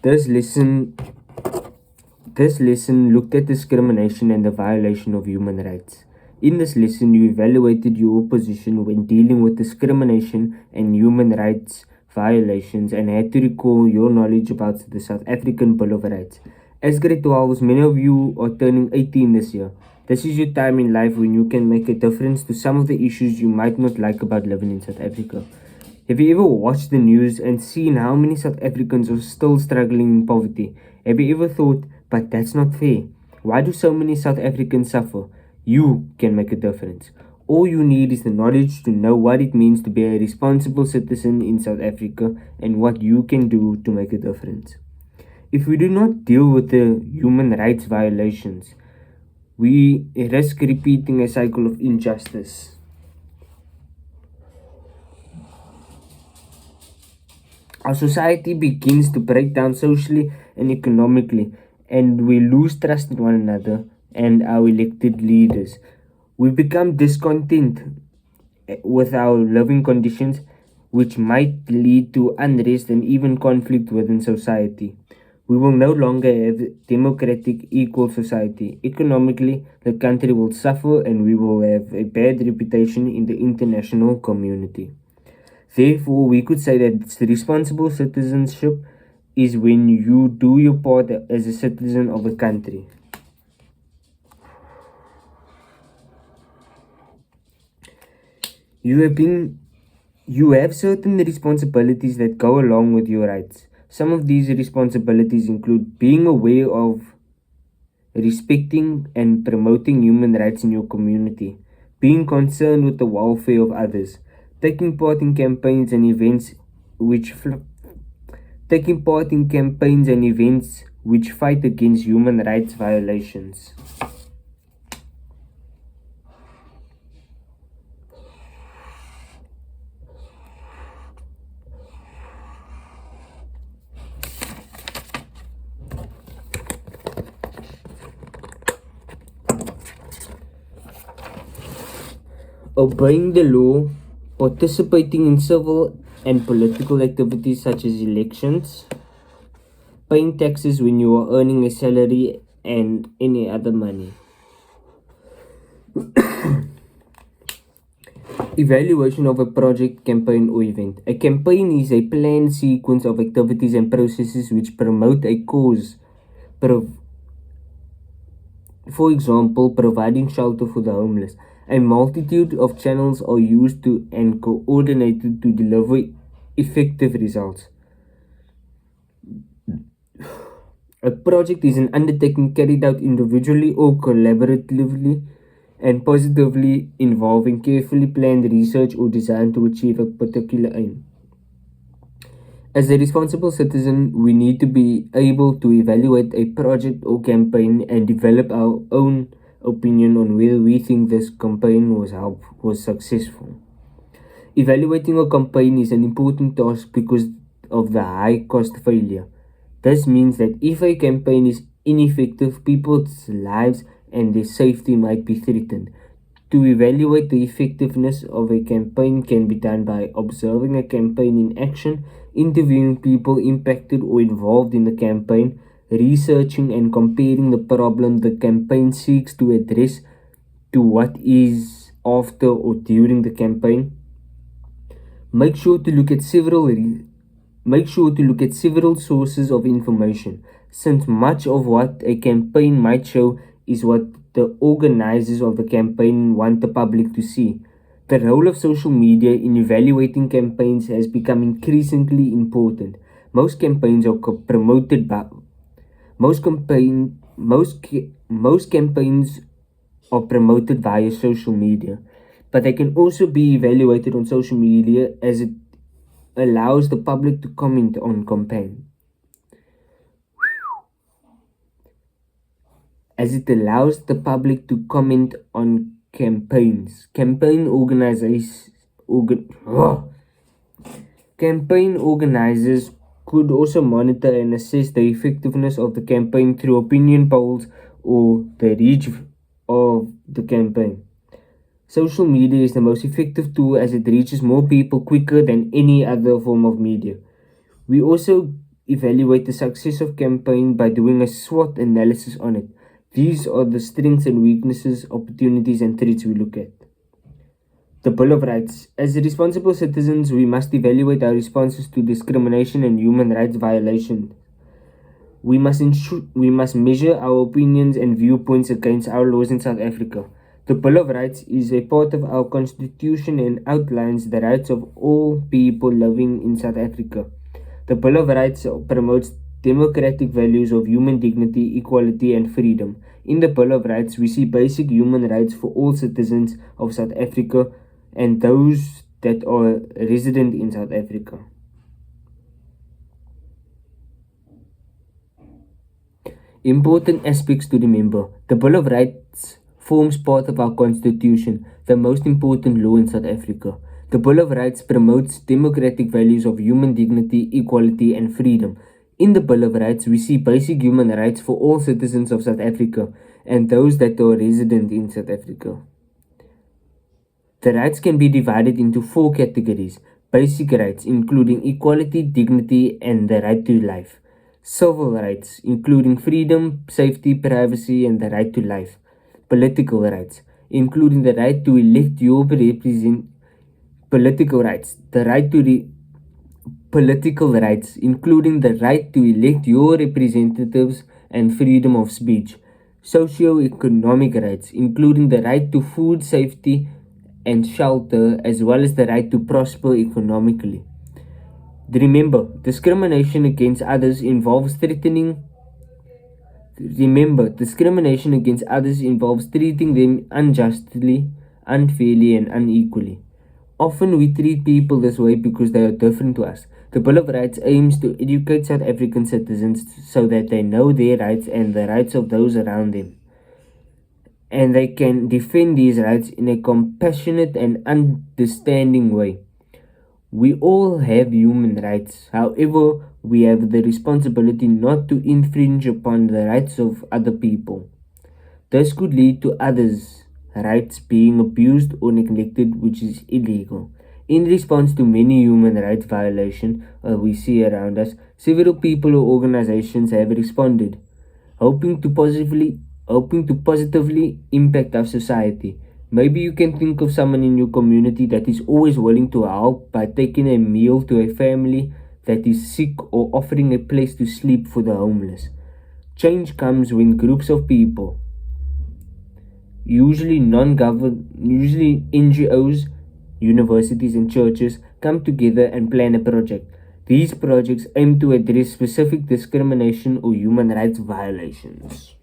This lesson This lesson looked at discrimination and the violation of human rights. In this lesson, you evaluated your position when dealing with discrimination and human rights violations and had to recall your knowledge about the South African Bill of Rights. As grade 12s, many of you are turning 18 this year. This is your time in life when you can make a difference to some of the issues you might not like about living in South Africa. Have you ever watched the news and seen how many South Africans are still struggling in poverty? Have you ever thought, but that's not fair? Why do so many South Africans suffer? You can make a difference. All you need is the knowledge to know what it means to be a responsible citizen in South Africa and what you can do to make a difference. If we do not deal with the human rights violations, we risk repeating a cycle of injustice. Our society begins to break down socially and economically, and we lose trust in one another and our elected leaders. We become discontent with our living conditions, which might lead to unrest and even conflict within society. We will no longer have democratic, equal society. Economically, the country will suffer and we will have a bad reputation in the international community. Therefore, we could say that responsible citizenship is when you do your part as a citizen of a country. You have certain responsibilities that go along with your rights. Some of these responsibilities include being aware of respecting and promoting human rights in your community, being concerned with the welfare of others, taking part in campaigns and events which fight against human rights violations. Obeying the law, participating in civil and political activities such as elections, paying taxes when you are earning a salary and any other money. Evaluation of a project, campaign, or event. A campaign is a planned sequence of activities and processes which promote a cause. For example, providing shelter for the homeless. A multitude of channels are used to and coordinated to deliver effective results. A project is an undertaking carried out individually or collaboratively and positively involving carefully planned research or design to achieve a particular aim. As a responsible citizen, we need to be able to evaluate a project or campaign and develop our own opinion on whether we think this campaign was successful. Evaluating a campaign is an important task because of the high cost failure. This means that if a campaign is ineffective, people's lives and their safety might be threatened. To evaluate the effectiveness of a campaign can be done by observing a campaign in action, interviewing people impacted or involved in the campaign, researching and comparing the problem the campaign seeks to address to what is after or during the campaign. Make sure to look at several sources of information, since much of what a campaign might show is what the organizers of the campaign want the public to see. The role of social media in evaluating campaigns has become increasingly important. Most campaigns are promoted by most campaigns are promoted via social media, but they can also be evaluated on social media as it allows the public to comment on campaigns. Campaign organizers could also monitor and assess the effectiveness of the campaign through opinion polls or the reach of the campaign. Social media is the most effective tool as it reaches more people quicker than any other form of media. We also evaluate the success of campaign by doing a SWOT analysis on it. These are the strengths and weaknesses, opportunities and threats we look at. The Bill of Rights. As responsible citizens, we must evaluate our responses to discrimination and human rights violations. We must measure our opinions and viewpoints against our laws in South Africa. The Bill of Rights is a part of our constitution and outlines the rights of all people living in South Africa. The Bill of Rights promotes democratic values of human dignity, equality, and freedom. In the Bill of Rights, we see basic human rights for all citizens of South Africa and those that are resident in South Africa. Important aspects to remember. The Bill of Rights forms part of our constitution, the most important law in South Africa. The Bill of Rights promotes democratic values of human dignity, equality, and freedom. In the Bill of Rights, we see basic human rights for all citizens of South Africa and those that are resident in South Africa. The rights can be divided into 4 categories. Basic rights, including equality, dignity, and the right to life. Civil rights, including freedom, safety, privacy, and the right to life. Political rights, including the right to elect your political rights, political rights, including the right to elect your representatives and freedom of speech. Socio-economic rights, including the right to food, safety, and shelter, as well as the right to prosper economically. Remember, discrimination against others involves treating them unjustly, unfairly, and unequally. Often we treat people this way because they are different to us. The Bill of Rights aims to educate South African citizens so that they know their rights and the rights of those around them, and they can defend these rights in a compassionate and understanding way. We all have human rights. However, we have the responsibility not to infringe upon the rights of other people. This could lead to others' rights being abused or neglected, which is illegal. In response to many human rights violations we see around us, several people or organizations have responded, hoping to positively impact our society. Maybe you can think of someone in your community that is always willing to help by taking a meal to a family that is sick or offering a place to sleep for the homeless. Change comes when groups of people, usually NGOs, universities and churches, come together and plan a project. These projects aim to address specific discrimination or human rights violations.